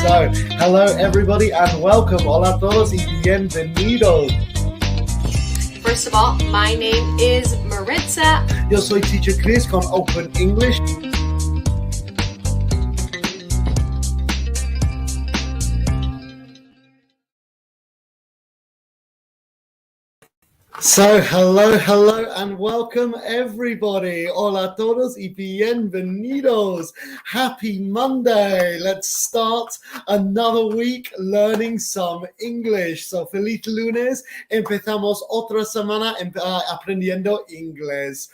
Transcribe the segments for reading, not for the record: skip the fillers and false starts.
So, hello everybody and welcome. Hola a todos y bienvenidos. First of all, my name is Maritza. Yo soy Teacher Chris con Open English. So, hello, and welcome everybody. Hola a todos y bienvenidos. Happy Monday. Let's start another week learning some English. So, feliz lunes. Empezamos otra semana aprendiendo inglés.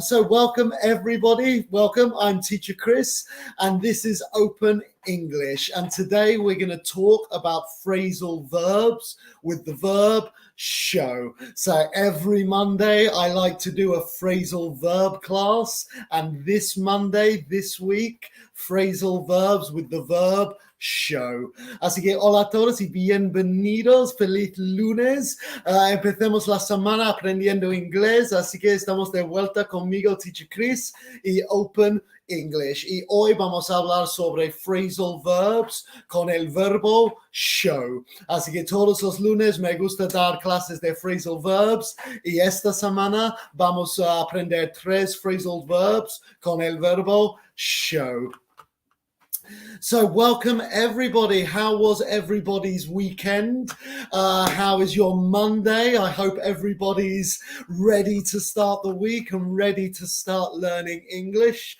So, welcome everybody. Welcome. I'm Teacher Chris, and this is Open English. And today we're going to talk about phrasal verbs with the verb show. So every Monday I like to do a phrasal verb class, and this Monday, this week, phrasal verbs with the verb show. Así que hola a todos y bienvenidos, feliz lunes. Empecemos la semana aprendiendo inglés, así que estamos de vuelta conmigo, Teacher Chris, y Open English. Y hoy vamos a hablar sobre phrasal verbs con el verbo show. Así que todos los lunes me gusta dar clases de phrasal verbs, y esta semana vamos a aprender 3 phrasal verbs con el verbo show. So welcome everybody. How was everybody's weekend? How is your Monday? I hope everybody's ready to start the week and ready to start learning English.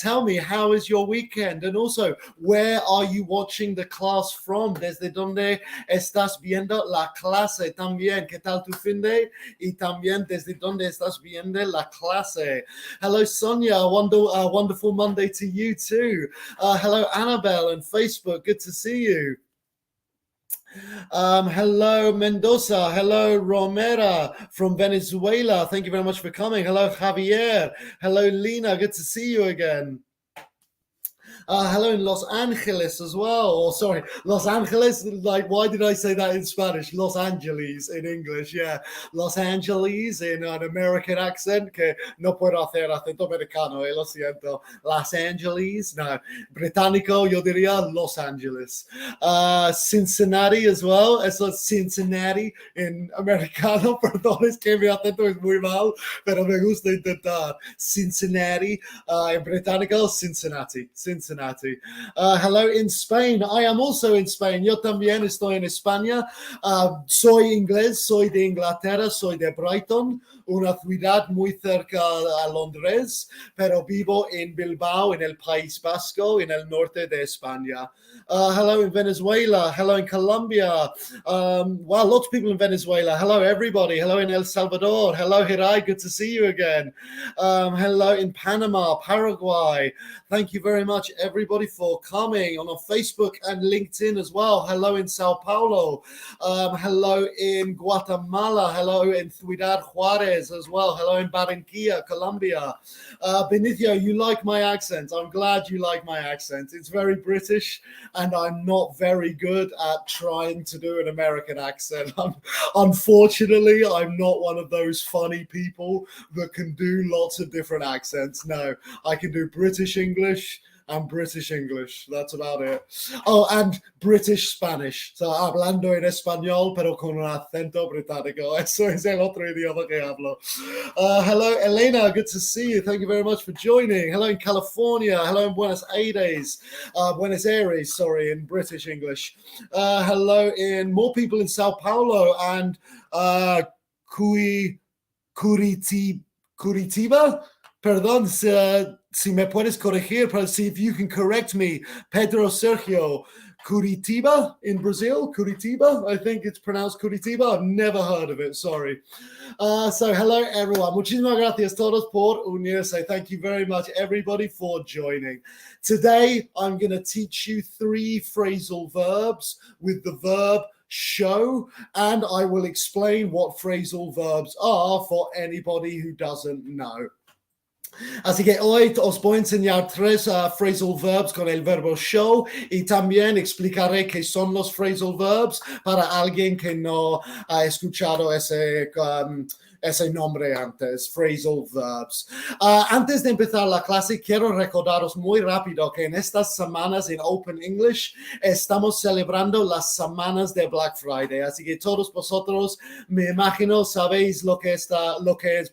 Tell me, how is your weekend? And also, where are you watching the class from? ¿Desde dónde estás viendo la clase también? ¿Qué tal tu fin de? Y también, ¿desde dónde estás viendo la clase? Hello, Sonia. Wonderful Monday to you too. Hello, Annabelle on Facebook. Good to see you. Hello, Mendoza. Hello, Romera from Venezuela. Thank you very much for coming. Hello, Javier. Hello, Lina. Good to see you again. Hello in Los Angeles as well. Or sorry, Los Angeles. Like, why did I say that in Spanish? Los Angeles in English. Yeah, Los Angeles in an American accent que no puedo hacer acento americano. Lo siento. Los Angeles. No, británico. Yo diría Los Angeles. Cincinnati as well. Eso es Cincinnati in americano. Perdón, es que mi acento es muy mal, pero me gusta intentar. Cincinnati. In británico, Cincinnati. Hello in Spain. I am also in Spain. Yo también estoy en España. Soy inglés, soy de Inglaterra, soy de Brighton, una ciudad muy cerca a Londres, pero vivo en Bilbao, en el País Vasco, en el norte de España. Hello in Venezuela. Hello in Colombia. Wow, lots of people in Venezuela. Hello, everybody. Hello in El Salvador. Hello, Hirai. Good to see you again. Hello in Panama, Paraguay. Thank you very much, everybody, for coming on Facebook and LinkedIn as well. Hello in Sao Paulo. Hello in Guatemala. Hello in Ciudad Juarez as well. Hello in Barranquilla, Colombia. Benicio, you like my accent. I'm glad you like my accent. It's very British, and I'm not very good at trying to do an American accent. Unfortunately, I'm not one of those funny people that can do lots of different accents. No, I can do British English and British English. That's about it. Oh, and British Spanish. So, hablando en español, pero con un acento británico. Eso es el otro idioma que hablo. Hello, Elena. Good to see you. Thank you very much for joining. Hello in California. Hello in Buenos Aires. In British English. Hello in more people in Sao Paulo and Curitiba. Perdón, si me puedes corregir, but see if you can correct me. Pedro Sergio, Curitiba in Brazil? Curitiba? I think it's pronounced Curitiba. I've never heard of it, sorry. So hello, everyone. Muchísimas gracias todos por unirse. Thank you very much, everybody, for joining. Today, I'm going to teach you 3 phrasal verbs with the verb show, and I will explain what phrasal verbs are for anybody who doesn't know. Así que hoy os voy a enseñar 3 phrasal verbs con el verbo show, y también explicaré qué son los phrasal verbs para alguien que no ha escuchado ese nombre antes, phrasal verbs. Antes de empezar la clase, quiero recordaros muy rápido que en estas semanas en Open English estamos celebrando las semanas de Black Friday. Así que todos vosotros, me imagino, sabéis lo que es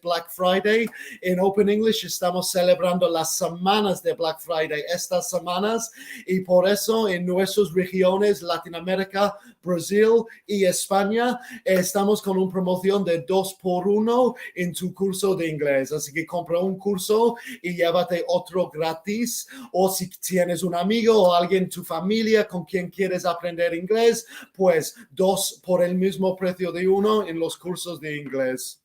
Black Friday. En Open English estamos celebrando las semanas de Black Friday estas semanas, y por eso en nuestras regiones, Latinoamérica, Brasil y España, estamos con una promoción de 2x1 en tu curso de inglés. Así que compra un curso y llévate otro gratis, o si tienes un amigo o alguien en tu familia con quien quieres aprender inglés, pues 2 por el mismo precio de 1 en los cursos de inglés.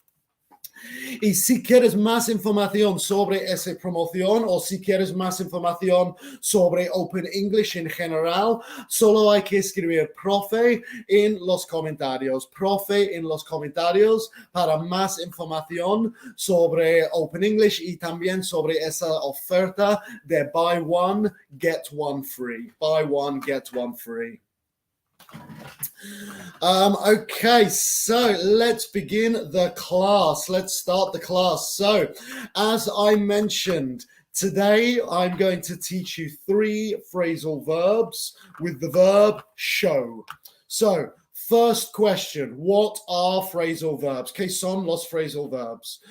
Y si quieres más información sobre esa promoción, o si quieres más información sobre Open English en general, solo hay que escribir profe en los comentarios para más información sobre Open English y también sobre esa oferta de buy one, get one free. Buy one, get one free. Okay, so let's begin the class. Let's start the class. So, as I mentioned, today I'm going to teach you 3 phrasal verbs with the verb show. So, first question, what are phrasal verbs? ¿Qué son los phrasal verbs?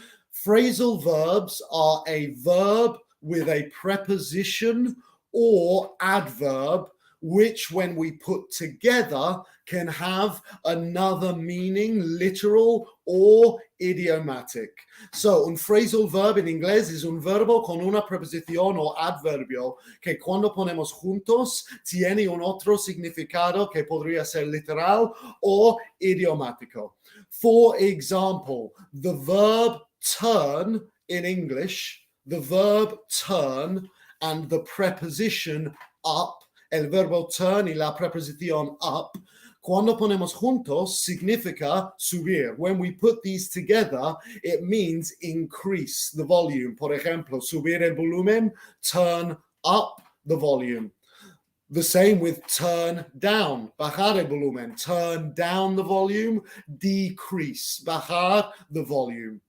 Phrasal verbs are a verb with a preposition or adverb which, when we put together, can have another meaning, literal or idiomatic. So, un phrasal verb en inglés es un verbo con una preposición o adverbio que cuando ponemos juntos tiene un otro significado que podría ser literal o idiomático. For example, the verb turn in English, the verb turn and the preposition up, el verbo turn y la preposición up, cuando ponemos juntos, significa subir. When we put these together, it means increase the volume. Por ejemplo, subir el volumen, turn up the volume. The same with turn down, bajar el volumen. Turn down the volume, decrease, bajar the volume.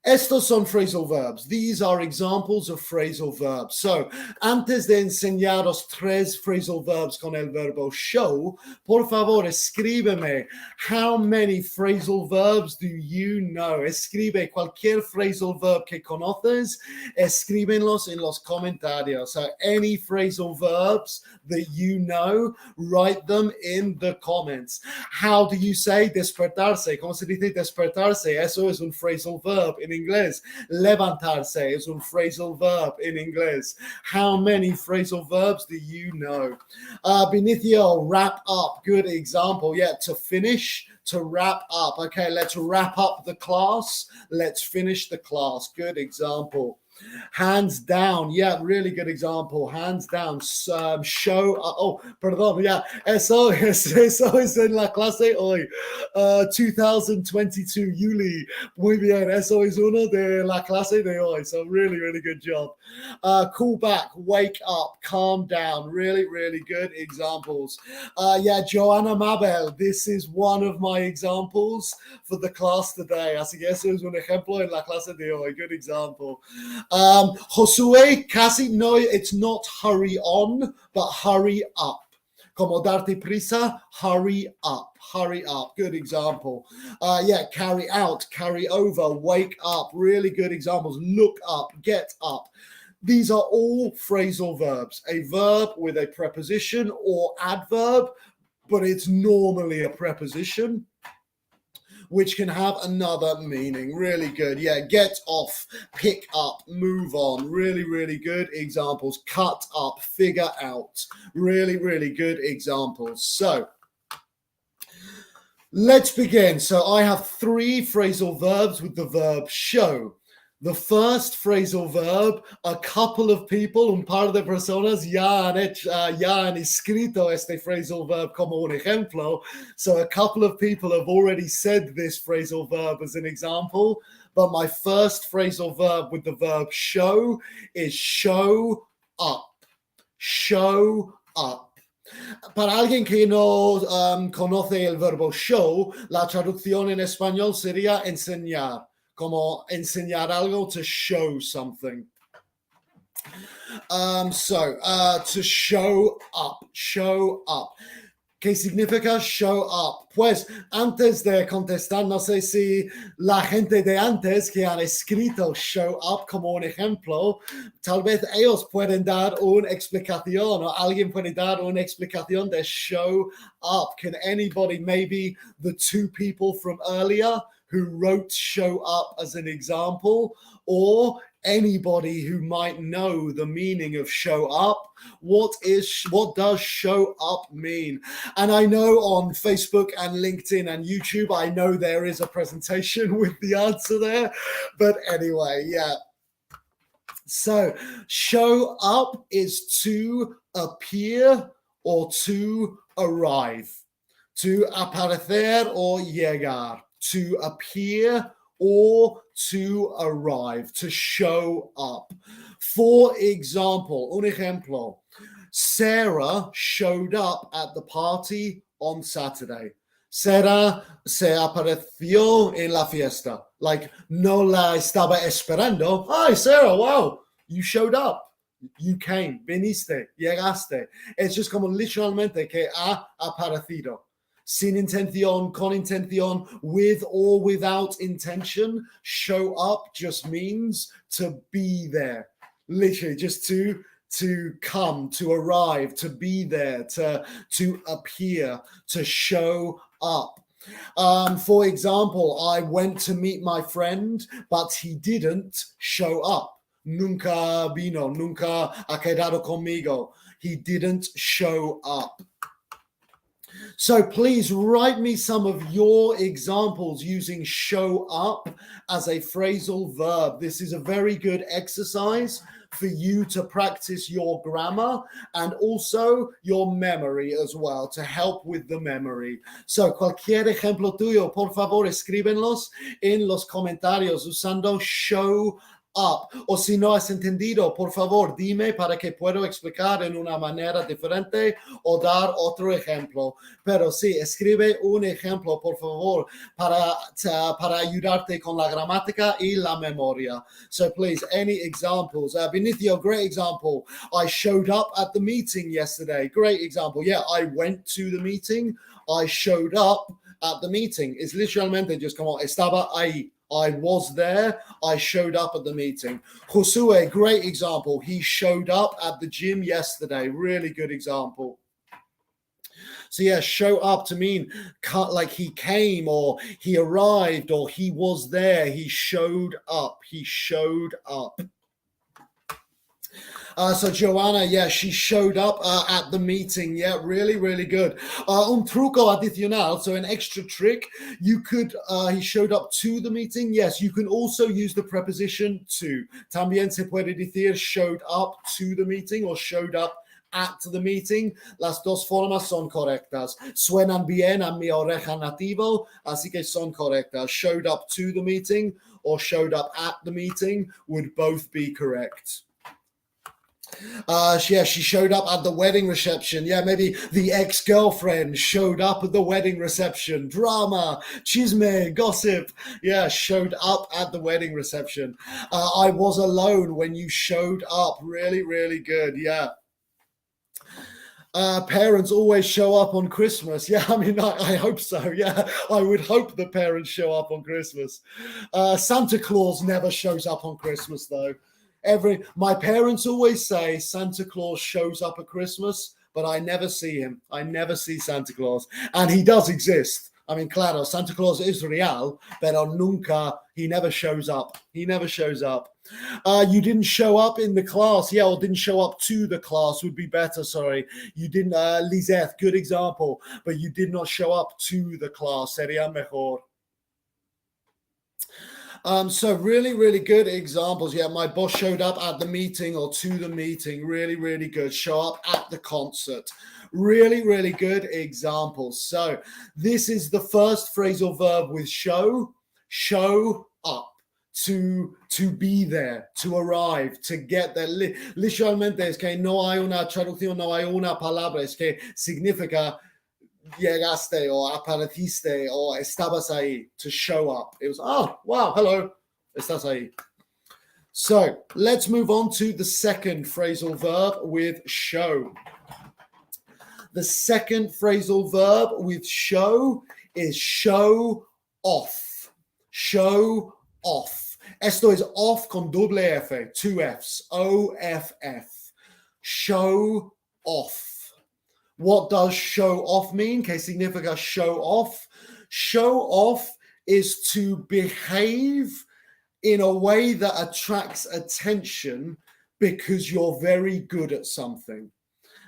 Estos son phrasal verbs. These are examples of phrasal verbs. So, antes de enseñaros 3 phrasal verbs con el verbo show, por favor, escríbeme. How many phrasal verbs do you know? Escribe cualquier phrasal verb que conoces. Escríbenlos en los comentarios. So, any phrasal verbs that you know, write them in the comments. How do you say despertarse? ¿Cómo se dice despertarse? Eso es un phrasal verb in inglés. Levantarse es un phrasal verb in inglés. How many phrasal verbs do you know? Benicio, wrap up. Good example. Yeah, to finish, to wrap up. Okay, let's wrap up the class. Let's finish the class. Good example. Hands down, yeah, really good example. Hands down, show, perdón, yeah, eso es en la clase hoy, 2022, Yuli. Muy bien, eso es uno de la clase de hoy, so really, really good job. Cool back, wake up, calm down, really, really good examples. Yeah, Joanna Mabel, this is one of my examples for the class today. Así que eso es un ejemplo en la clase de hoy, good example. Josué, casi no, it's not hurry on, but hurry up. Como darte prisa, hurry up, good example. Yeah, carry out, carry over, wake up, really good examples. Look up, get up. These are all phrasal verbs, a verb with a preposition or adverb, but it's normally a preposition, which can have another meaning. Really good. Yeah, get off, pick up, move on. Really, really good examples. Cut up, figure out. Really, really good examples. So, let's begin. So, I have 3 phrasal verbs with the verb show. The first phrasal verb, a couple of people, un par de personas ya han escrito este phrasal verb como un ejemplo. So a couple of people have already said this phrasal verb as an example. But my first phrasal verb with the verb show is show up. Show up. Para alguien que no conoce el verbo show, la traducción en español sería enseñar. como enseñar algo, to show something. To show up. ¿Qué significa show up? Pues antes de contestar, no sé si la gente de antes que han escrito show up como un ejemplo, tal vez ellos pueden dar una explicación o alguien puede dar una explicación de show up. Can anybody, maybe the two people from earlier who wrote show up as an example, or anybody who might know the meaning of show up? What does show up mean? And I know on Facebook and LinkedIn and YouTube, I know there is a presentation with the answer there, but anyway, yeah. So show up is to appear or to arrive, to aparecer or llegar, to appear or to arrive, to show up. For example, un ejemplo, Sarah showed up at the party on Saturday. Sarah se apareció en la fiesta. Like, no la estaba esperando. Hi, Sarah, wow, you showed up. You came, viniste, llegaste. Es just como literalmente que ha aparecido. Sin intención, con intención, with or without intention. Show up just means to be there. Literally, just to come, to arrive, to be there, to appear, to show up. For example, I went to meet my friend, but he didn't show up. Nunca vino, nunca ha quedado conmigo. He didn't show up. So please write me some of your examples using show up as a phrasal verb. This is a very good exercise for you to practice your grammar and also your memory as well, to help with the memory. So cualquier ejemplo tuyo, por favor, escríbenlos en los comentarios usando show up. O si no has entendido, por favor, dime para que puedo explicar en una manera diferente o dar otro ejemplo. Pero sí, escribe un ejemplo, por favor, para ayudarte con la gramática y la memoria. So please, any examples? Vinicio, great example. I showed up at the meeting yesterday. Great example. Yeah, I went to the meeting. I showed up at the meeting. It's literalmente just como estaba ahí. I was there. I showed up at the meeting. Josue, great example. He showed up at the gym yesterday. Really good example. So yeah, show up to mean like he came or he arrived or he was there. He showed up. He showed up. So Joanna, yeah, she showed up at the meeting. Yeah, really, really good. Un truco adicional, so an extra trick. You could, he showed up to the meeting. Yes, you can also use the preposition to. También se puede decir showed up to the meeting or showed up at the meeting. Las dos formas son correctas. Suenan bien a mi oreja nativo, así que son correctas. Showed up to the meeting or showed up at the meeting would both be correct. Yeah, she showed up at the wedding reception. Yeah, maybe the ex-girlfriend showed up at the wedding reception. Drama, chisme, gossip. Yeah, showed up at the wedding reception. I was alone when you showed up. Really, really good. Yeah. Parents always show up on Christmas. Yeah, I mean, I hope so. Yeah, I would hope the parents show up on Christmas. Santa Claus never shows up on Christmas, though. My parents always say Santa Claus shows up at Christmas, but I never see him. I never see Santa Claus. And he does exist. I mean, claro, Santa Claus is real, pero nunca, he never shows up. He never shows up. You didn't show up in the class. Yeah, or didn't show up to the class would be better, sorry. You didn't, Lizeth, good example, but you did not show up to the class. Sería mejor. So really, really good examples. Yeah, my boss showed up at the meeting or to the meeting. Really, really good. Show up at the concert. Really, really good examples. So this is the first phrasal verb with show up, to be there, to arrive, to get there. Literalmente es que no hay una traducción, no hay una palabra, es que significa llegaste o apareciste o estabas ahí, to show up. It was, oh, wow, hello. Estás ahí. So let's move on to the second phrasal verb with show. The second phrasal verb with show is show off. Show off. Esto es off con doble F, two Fs, O-F-F. Show off. What does show off mean? ¿Qué significa show off? Show off is to behave in a way that attracts attention because you're very good at something.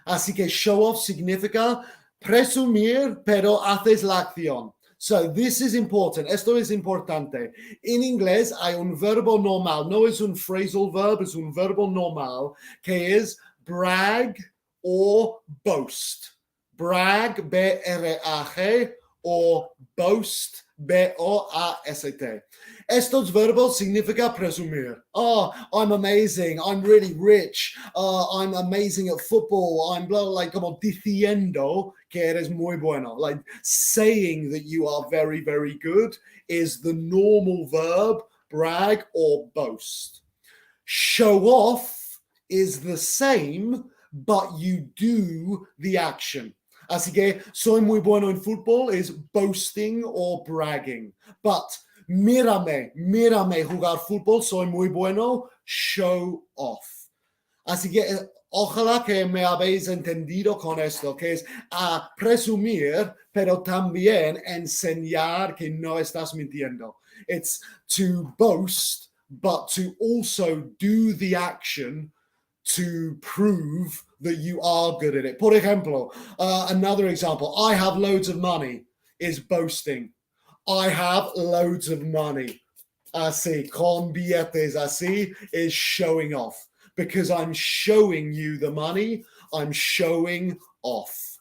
Así que show off significa presumir, pero haces la acción. So this is important. Esto es importante. En inglés hay un verbo normal. No es un phrasal verb, es un verbo normal que es brag or boast. Brag, B-R-A-G, or boast, B-O-A-S-T. Estos verbos significa presumir. Oh, I'm amazing. I'm really rich. I'm amazing at football. I'm blah, like como diciendo que eres muy bueno. Like saying that you are very, very good is the normal verb, brag or boast. Show off is the same, but you do the action. Así que soy muy bueno en fútbol is boasting or bragging. But mírame jugar fútbol, soy muy bueno, show off. Así que ojalá que me habéis entendido con esto, que es a presumir, pero también enseñar que no estás mintiendo. It's to boast, but to also do the action to prove that you are good at it. Por ejemplo, another example, I have loads of money is boasting. I have loads of money. Así, con billetes, así is showing off. Because I'm showing you the money, I'm showing off.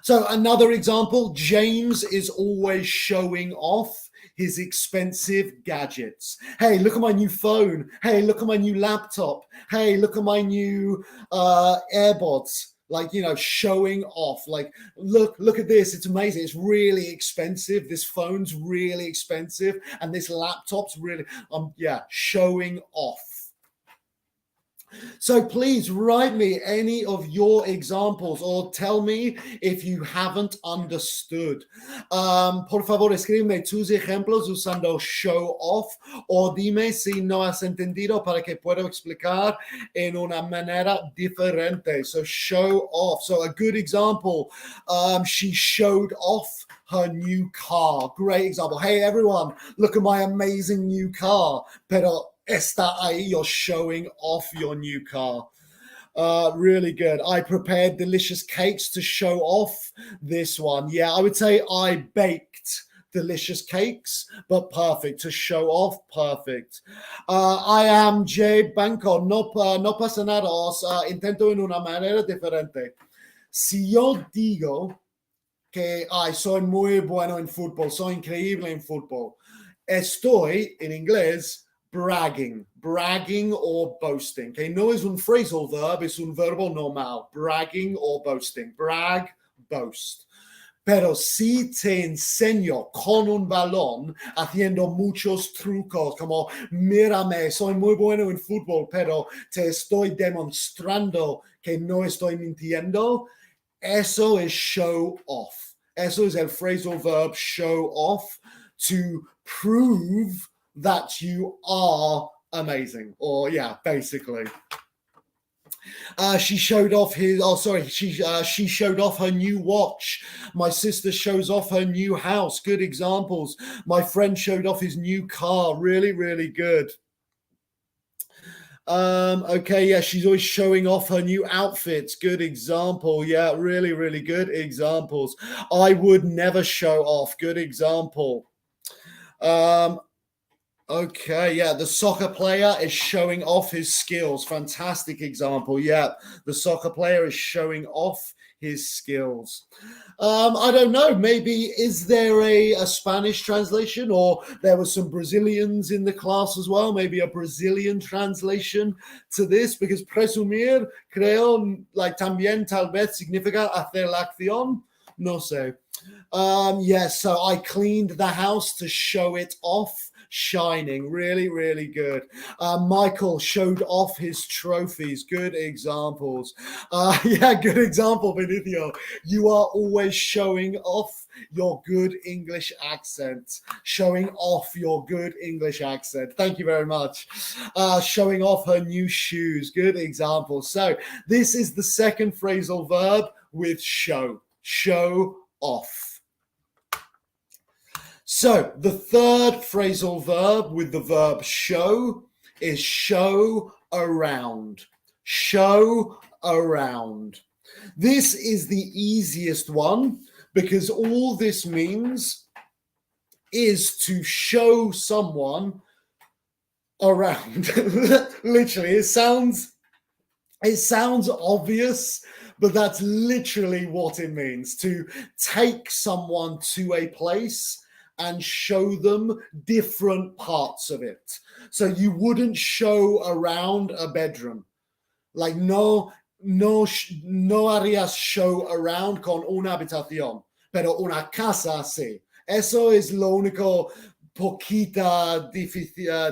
So another example, James is always showing off his expensive gadgets. Hey, look at my new phone. Hey, look at my new laptop. Hey, look at my new AirPods. Like, you know, showing off. Like, look at this. It's amazing. It's really expensive. This phone's really expensive. And this laptop's really, showing off. So please write me any of your examples or tell me if you haven't understood. Por favor, escríbeme tus ejemplos usando show off o dime si no has entendido para que pueda explicar en una manera diferente. So show off. So a good example, she showed off her new car. Great example. Hey, everyone, look at my amazing new car. Pero está ahí, you're showing off your new car. Really good. I prepared delicious cakes to show off this one. Yeah, I would say I baked delicious cakes, but perfect. To show off, perfect. I am Jay Banco. No pasa nada. Intento en una manera diferente. Si yo digo que soy muy bueno en fútbol, soy increíble en fútbol, estoy en inglés bragging or boasting. Okay, no es un phrasal verb, es un verbo normal. Bragging or boasting. Brag, boast. Pero si te enseño con un balón haciendo muchos trucos, como mírame, soy muy bueno en fútbol, pero te estoy demostrando que no estoy mintiendo, eso es show off. Eso es el phrasal verb show off, to prove that you are amazing, or basically. She showed off she showed off her new watch. My sister shows off her new house. Good examples. My friend showed off his new car. Really, really good. She's always showing off her new outfits. Good example. Yeah, really, really good examples. I would never show off. Good example. The soccer player is showing off his skills. Fantastic example. Yeah, the soccer player is showing off his skills. I don't know, maybe is there a Spanish translation, or there were some Brazilians in the class as well, maybe a Brazilian translation to this, because presumir, creo, like también tal vez significa hacer la acción, no sé. So I cleaned the house to show it off. shining. Really, really good. Michael showed off his trophies. Good examples. Yeah, good example, Benicio. You are always showing off your good English accent. Showing off your good English accent. Thank you very much. Showing off her new shoes. Good example. So this is the second phrasal verb with show. Show off. So the third phrasal verb with the verb show is show around. Show around. This is the easiest one because all this means is to show someone around. Literally, it sounds obvious, but that's literally what it means, to take someone to a place and show them different parts of it. So you wouldn't show around a bedroom. Like no harías show around con una habitación, pero una casa sí. Eso es lo único poquita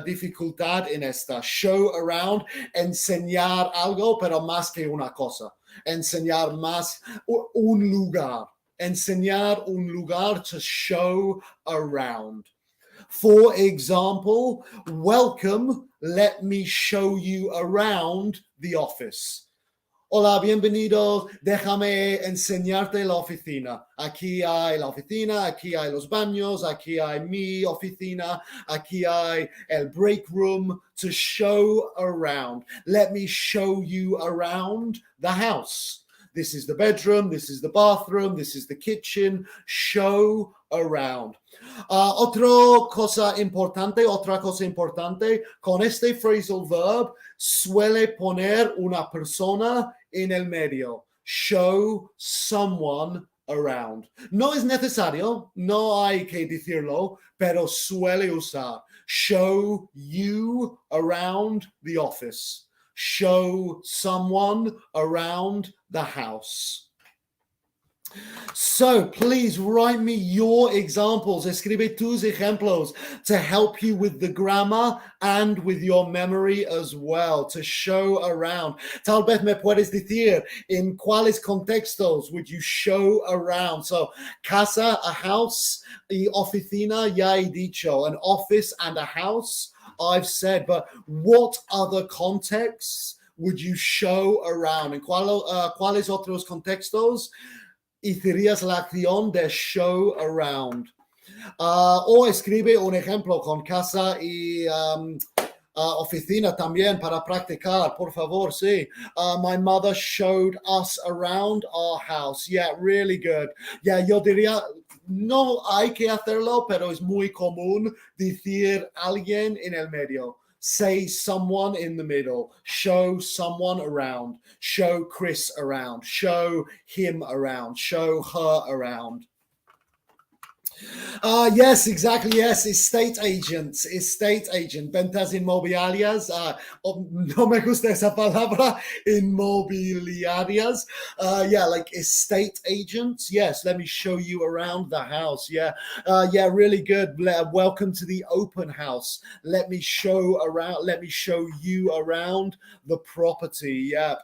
dificultad en esta. Show around, enseñar algo, pero más que una cosa. Enseñar más un lugar. Enseñar un lugar, to show around. For example, welcome, let me show you around the office. Hola, bienvenido, déjame enseñarte la oficina. Aquí hay la oficina, aquí hay los baños, aquí hay mi oficina, aquí hay el break room. To show around. Let me show you around the house. This is the bedroom, this is the bathroom, this is the kitchen. Show around. Otra cosa importante, con este phrasal verb suele poner una persona en el medio. Show someone around. No es necesario, no hay que decirlo, pero suele usar. Show you around the office. Show someone around the house. So please write me your examples. Escribe tus ejemplos to help you with the grammar and with your memory as well, to show around. Tal vez me puedes decir en cuáles contextos would you show around. So casa, a house, y oficina, ya he dicho. An office and a house, I've said. But what other contexts would you show around? En cuáles otros contextos hicieras la acción de show around? O escribe un ejemplo con casa y oficina también para practicar, por favor, sí. My mother showed us around our house. Yeah, really good. Yeah, yo diría, no hay que hacerlo, pero es muy común decir alguien en el medio. Say someone in the middle. Show someone around. Show Chris around. Show him around. Show her around. Yes, exactly. Yes, estate agents. Estate agent. Ventas inmobiliarias. No me gusta esa palabra. Inmobiliarias. Yeah, like estate agents. Yes, let me show you around the house. Yeah, yeah, really good. Welcome to the open house. Let me show around. Let me show you around the property. Yeah.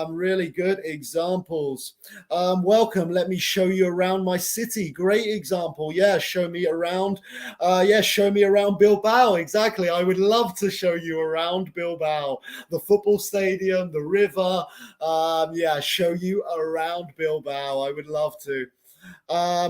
Really good examples. Welcome. Let me show you around my city. Great example. Yeah, show me around. Yeah, show me around Bilbao. Exactly. I would love to show you around Bilbao, the football stadium, the river. Yeah, show you around Bilbao. I would love to.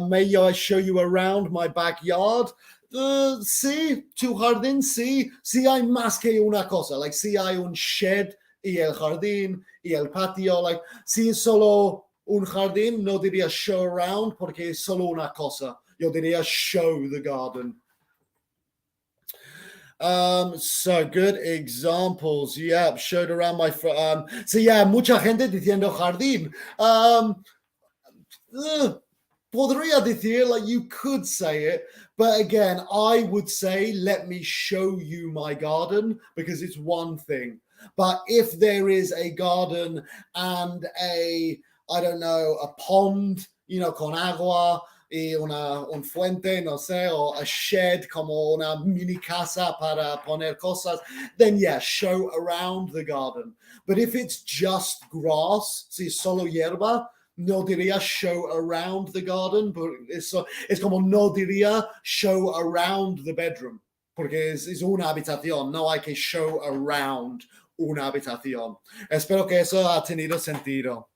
May I show you around my backyard? Sí, tu jardín, sí. Sí hay más que una cosa. Like, sí hay un shed y el jardín y el patio. Like, si es solo un jardín, no diría show around porque es solo una cosa. Yo diría show the garden. So good examples. Yeah, showed around my so yeah, mucha gente diciendo jardín. Podría decir, like, you could say it, but again, I would say, let me show you my garden, because it's one thing. But if there is a garden and I don't know, a pond, con agua, y un fuente, no sé, o a shed, como una mini casa para poner cosas, then yeah, show around the garden. But if it's just grass, si solo hierba, no diría show around the garden, but es como no diría show around the bedroom, porque es una habitación, no hay que show around una habitación. Espero que eso ha tenido sentido.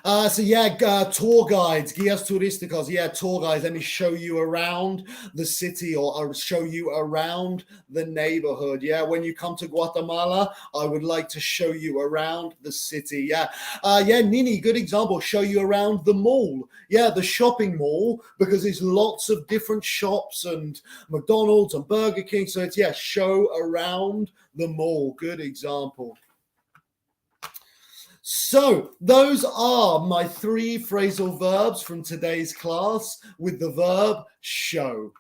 So yeah, tour guides, guías turísticos. Yeah, tour guides. Let me show you around the city or show you around the neighborhood. Yeah, when you come to Guatemala, I would like to show you around the city. Yeah, yeah, Nini, good example. Show you around the mall. Yeah, the shopping mall, because there's lots of different shops and McDonald's and Burger King. So it's, yeah, show around the mall. Good example. So those are my 3 phrasal verbs from today's class with the verb show.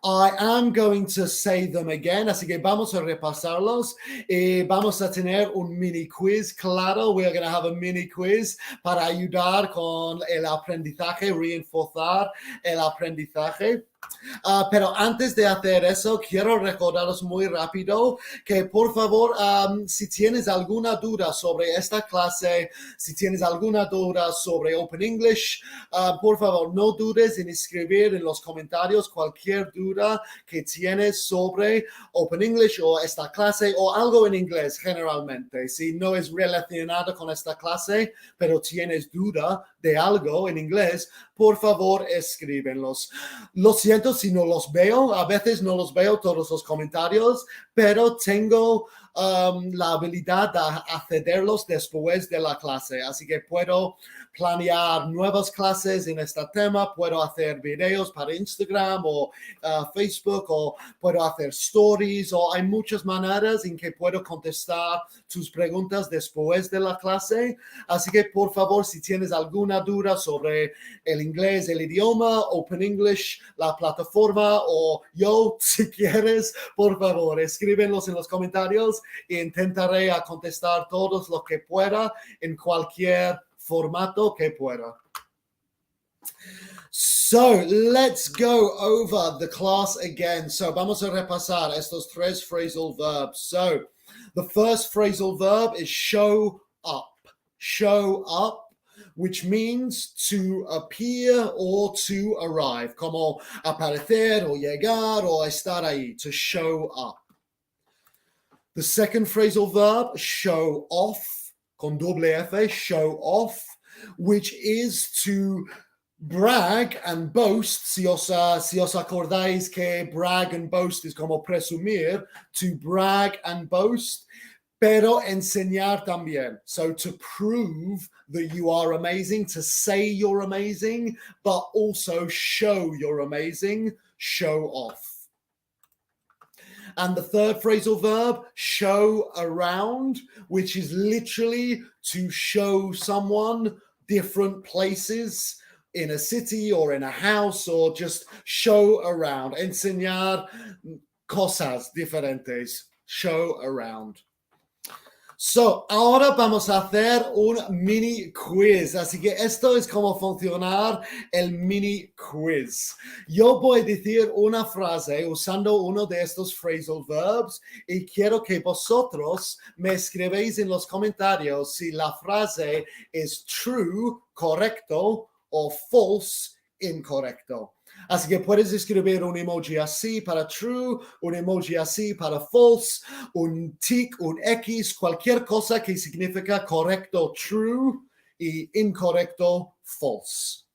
I am going to say them again, así que vamos a repasarlos y vamos a tener un mini quiz. Claro, we're going to have a mini quiz para ayudar con el aprendizaje, reforzar el aprendizaje. Pero antes de hacer eso, quiero recordaros muy rápido que por favor, si tienes alguna duda sobre esta clase, si tienes alguna duda sobre Open English, por favor no dudes en escribir en los comentarios cualquier duda que tienes sobre Open English o esta clase o algo en inglés generalmente. Si no es relacionado con esta clase, pero tienes duda de algo en inglés, por favor escríbenlos. Lo siento si no los veo, a veces no los veo todos los comentarios, pero tengo la habilidad de accederlos después de la clase, así que puedo planear nuevas clases en este tema, puedo hacer videos para Instagram o Facebook, o puedo hacer stories, o hay muchas maneras en que puedo contestar tus preguntas después de la clase, así que por favor, si tienes alguna duda sobre el inglés, el idioma, Open English, la plataforma, o yo, si quieres, por favor, escríbenlos en los comentarios e intentaré a contestar todos lo que pueda en cualquier formato que pueda. So let's go over the class again. So vamos a repasar estos 3 phrasal verbs. So the first phrasal verb is show up. Show up, which means to appear or to arrive, como aparecer o llegar o estar ahí, to show up. The second phrasal verb, show off, con doble F, show off, which is to brag and boast. Si os acordáis que brag and boast es como presumir, to brag and boast, pero enseñar también. So to prove that you are amazing, to say you're amazing, but also show you're amazing, show off. And the third phrasal verb, show around, which is literally to show someone different places in a city or in a house, or just show around. Enseñar cosas diferentes. Show around. So, ahora vamos a hacer un mini quiz. Así que esto es como funcionar el mini quiz. Yo voy a decir una frase usando uno de estos phrasal verbs y quiero que vosotros me escribáis en los comentarios si la frase es true, correcto, o false, incorrecto. Así que puedes escribir un emoji así para true, un emoji así para false, un tic, un X, cualquier cosa que significa correcto, true, y incorrecto, false.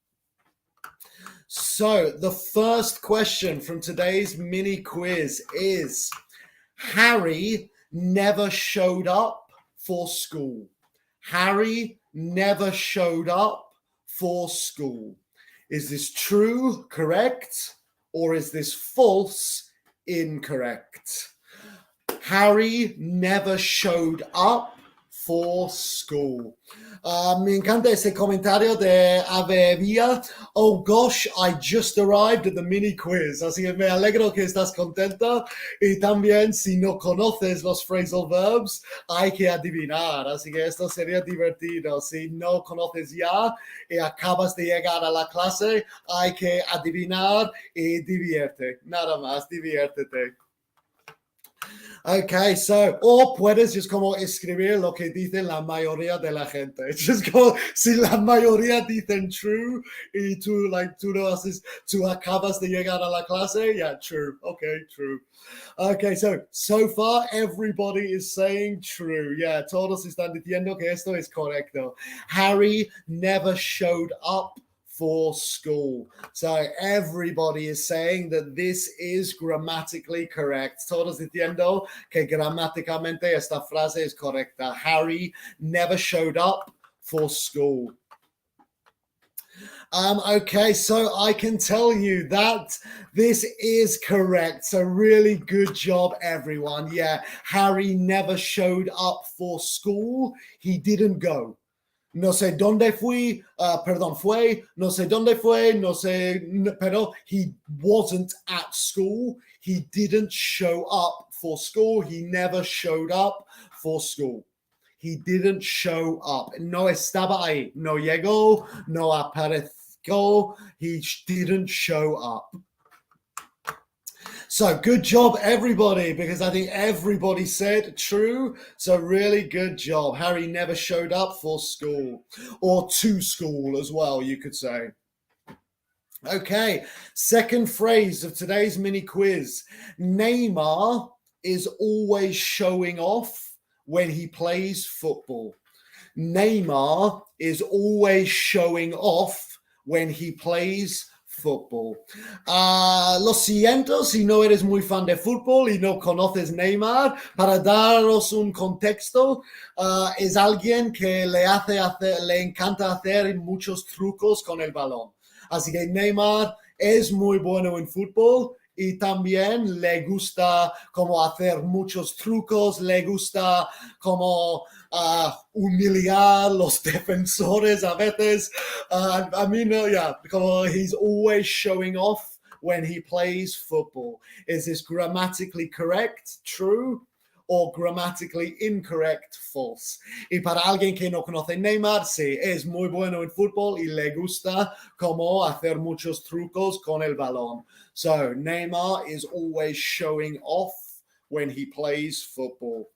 So, the first question from today's mini quiz is, Harry never showed up for school. Harry never showed up for school. Is this true, correct, or is this false, incorrect? Harry never showed up for school. Me encanta ese comentario de Avevia. Oh gosh, I just arrived at the mini quiz. Así que me alegro que estás contenta. Y también, si no conoces los phrasal verbs, hay que adivinar. Así que esto sería divertido. Si no conoces ya y acabas de llegar a la clase, hay que adivinar y divierte. Nada más, diviértete. Okay, so, o puedes just como escribir lo que dicen la mayoría de la gente. Just como, si la mayoría dicen true y tú, tú no haces, tú acabas de llegar a la clase, yeah, true. Okay, true. Okay, so far everybody is saying true. Yeah, todos están diciendo que esto es correcto. Harry never showed up for school. So everybody is saying that this is grammatically correct. Todos diciendo que gramáticamente esta frase es correcta. Harry never showed up for school. Okay, so I can tell you that this is correct. So really good job, everyone. Yeah, Harry never showed up for school. He didn't go. No sé dónde fue, no sé dónde fue, no sé, pero he wasn't at school. He didn't show up for school. He never showed up for school. He didn't show up. No estaba ahí. No llegó, no apareció. He didn't show up. So good job, everybody, because I think everybody said true. So really good job. Harry never showed up for school, or to school as well, you could say. Okay, second phrase of today's mini quiz. Neymar is always showing off when he plays football. Neymar is always showing off when he plays football. Lo siento si no eres muy fan de fútbol y no conoces Neymar. Para daros un contexto, es alguien que le encanta hacer muchos trucos con el balón. Así que Neymar es muy bueno en fútbol y también le gusta como hacer muchos trucos, le gusta como humillar los defensores a veces. I mean, yeah, como he's always showing off when he plays football. Is this grammatically correct? True? Or grammatically incorrect, false. Y para alguien que no conoce Neymar, sí, es muy bueno en fútbol y le gusta como hacer muchos trucos con el balón. So Neymar is always showing off when he plays football.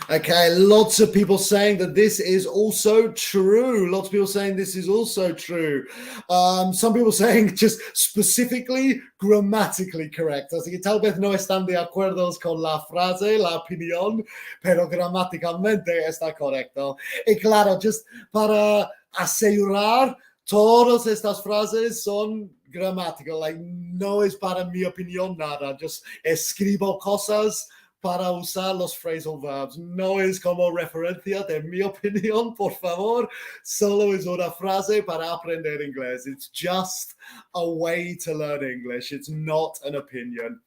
Okay, lots of people saying that this is also true. Lots of people saying this is also true. Some people saying just specifically grammatically correct. Así que tal vez no están de acuerdo con la frase, la opinión, pero gramáticamente está correcto. Y claro, just para asegurar, todas estas frases son gramáticas. Like, no es para mi opinión nada. Just escribo cosas para usar los phrasal verbs. No es como referencia de mi opinión, por favor. Solo es una frase para aprender inglés. It's just a way to learn English. It's not an opinion.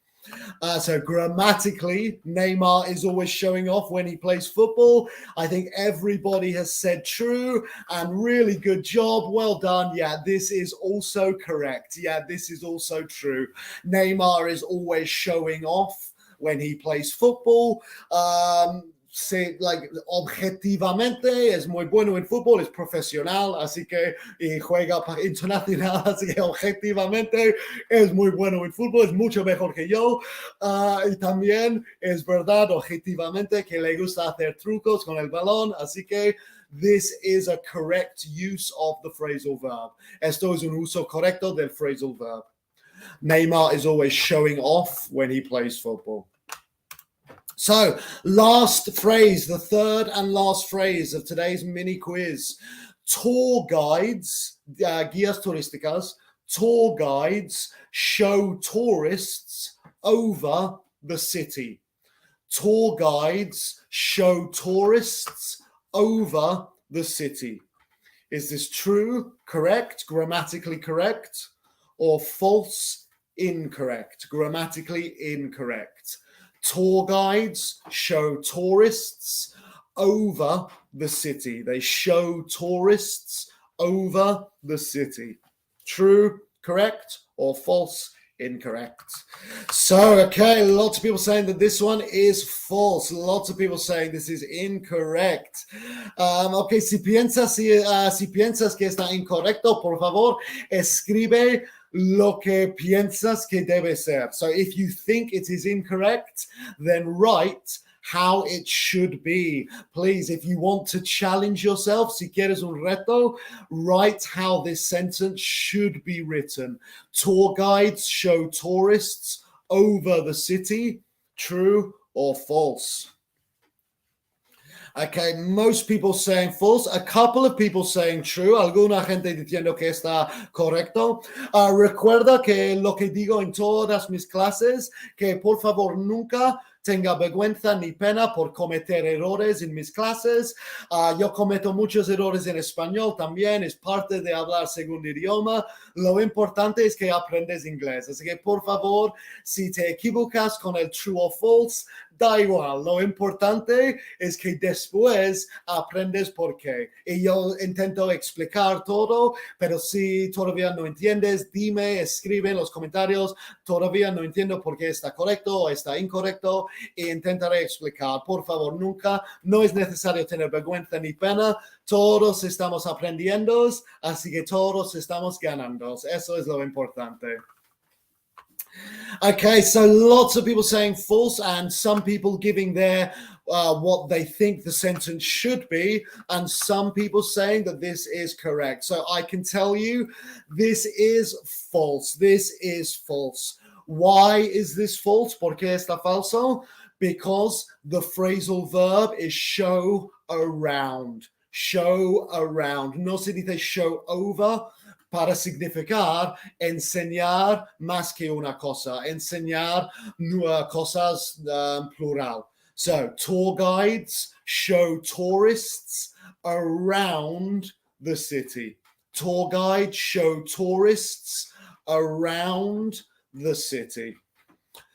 So grammatically, Neymar is always showing off when he plays football. I think everybody has said true and really good job. Well done. Yeah, this is also correct. Yeah, this is also true. Neymar is always showing off when he plays football. Objetivamente es muy bueno en fútbol, es profesional, así que y juega internacional, así que objetivamente es muy bueno en fútbol, es mucho mejor que yo. Y también es verdad, objetivamente, que le gusta hacer trucos con el balón, así que this is a correct use of the phrasal verb. Esto es un uso correcto del phrasal verb. Neymar is always showing off when he plays football. So, last phrase, the third and last phrase of today's mini quiz. Tour guides, guías turísticas, tour guides show tourists over the city. Tour guides show tourists over the city. Is this true, correct, grammatically correct, or false, incorrect, grammatically incorrect? Tour guides show tourists over the city. They show tourists over the city. True, correct, or false, incorrect. So, okay, lots of people saying that this one is false. Lots of people saying this is incorrect. Okay, si piensas que está incorrecto, por favor, escribe lo que piensas que debe ser. So if you think it is incorrect, then write how it should be. Please, if you want to challenge yourself, si quieres un reto, write how this sentence should be written. Tour guides show tourists over the city. True or false? Okay, most people saying false, a couple of people saying true, alguna gente diciendo que está correcto. Recuerda que lo que digo en todas mis clases, que por favor nunca tenga vergüenza ni pena por cometer errores en mis clases. Yo cometo muchos errores en español también, es parte de hablar segundo idioma. Lo importante es que aprendes inglés. Así que por favor, si te equivocas con el true o false, da igual. Lo importante es que después aprendes por qué. Y yo intento explicar todo, pero si todavía no entiendes, dime, escribe en los comentarios. Todavía no entiendo por qué está correcto o está incorrecto e intentaré explicar. Por favor, nunca, no es necesario tener vergüenza ni pena. Todos estamos aprendiendo, así que todos estamos ganando. Eso es lo importante. Okay, so lots of people saying false and some people giving their what they think the sentence should be, and some people saying that this is correct. So I can tell you this is false. This is false. Why is this false? ¿Por qué está falso? Because the phrasal verb is show around. Show around. No se dice show over para significar enseñar más que una cosa, enseñar cosas plural. So tour guides show tourists around the city. Tour guides show tourists around the city.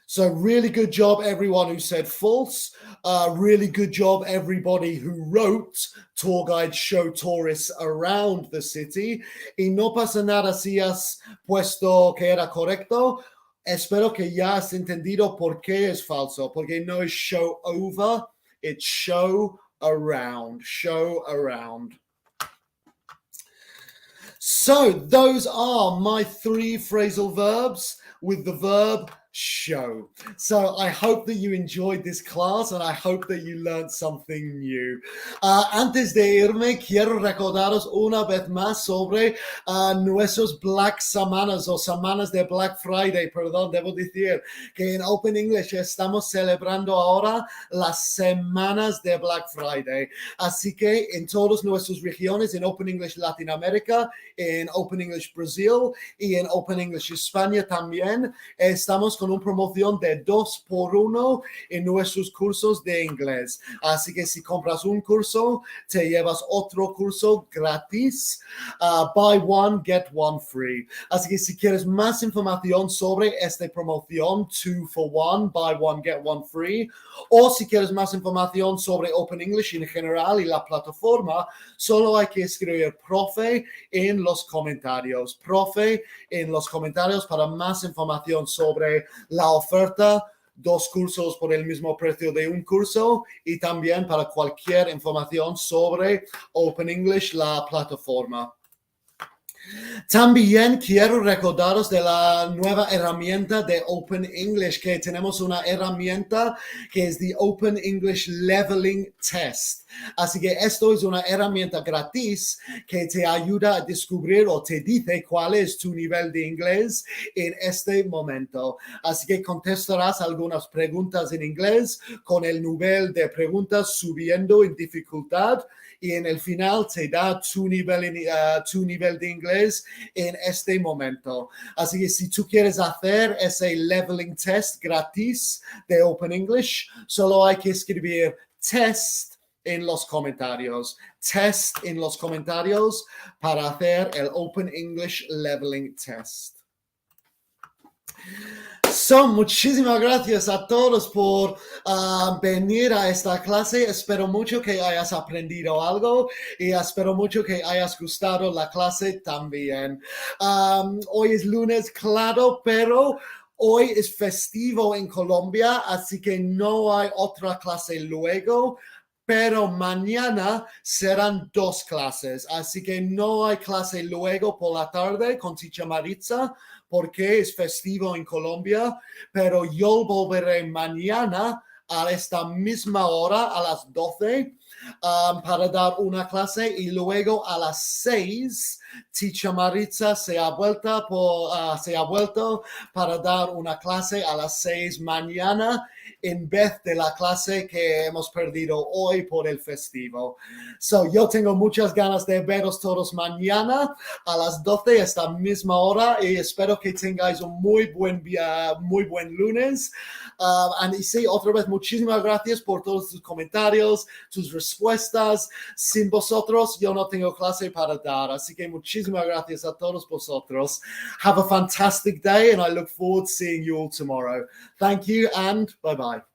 So really good job, everyone who said false. Really good job, everybody who wrote tour guides show tourists around the city. Y no pasa nada si has puesto que era correcto. Espero que ya has entendido por qué es falso. Porque no es show over, it's show around. Show around. So those are my 3 phrasal verbs with the verb show. So I hope that you enjoyed this class and I hope that you learned something new. Antes de irme, quiero recordaros una vez más sobre nuestros Black Semanas o semanas de Black Friday, perdón, debo decir que en Open English estamos celebrando ahora las semanas de Black Friday. Así que en todas nuestras regiones, en Open English Latinoamérica, en Open English Brasil y en Open English España también, estamos con una promoción de 2x1 en nuestros cursos de inglés. Así que si compras un curso, te llevas otro curso gratis. Buy one, get one free. Así que si quieres más información sobre esta promoción, 2-for-1, buy one, get one free, o si quieres más información sobre Open English en general y la plataforma, solo hay que escribir profe en los comentarios. Profe en los comentarios para más información sobre la oferta, 2 cursos por el mismo precio de un curso y también para cualquier información sobre Open English, la plataforma. También quiero recordaros de la nueva herramienta de Open English, que tenemos una herramienta que es the Open English Leveling Test. Así que esto es una herramienta gratis que te ayuda a descubrir o te dice cuál es tu nivel de inglés en este momento. Así que contestarás algunas preguntas en inglés con el nivel de preguntas subiendo en dificultad y en el final te da tu nivel de inglés en este momento. Así que si tú quieres hacer ese leveling test gratis de Open English, solo hay que escribir test en los comentarios. Test en los comentarios para hacer el Open English Leveling Test. So, muchísimas gracias a todos por venir a esta clase. Espero mucho que hayas aprendido algo y espero mucho que hayas gustado la clase también. Hoy es lunes, claro, pero hoy es festivo en Colombia, así que no hay otra clase luego. Pero mañana serán 2 clases, así que no hay clase luego por la tarde con Teacher Maritza, porque es festivo en Colombia, pero yo volveré mañana a esta misma hora, a las 12, para dar una clase y luego a las 6, Teacher Maritza se ha vuelto para dar una clase a las 6 mañana en vez de la clase que hemos perdido hoy por el festivo. So, yo tengo muchas ganas de veros todos mañana a las 12, esta misma hora, y espero que tengáis un muy buen lunes. Y sí, otra vez, muchísimas gracias por todos tus comentarios, tus respuestas. Sin vosotros, yo no tengo clase para dar, así que muchísimas gracias a todos vosotros. Have a fantastic day, and I look forward to seeing you all tomorrow. Thank you, and bye-bye.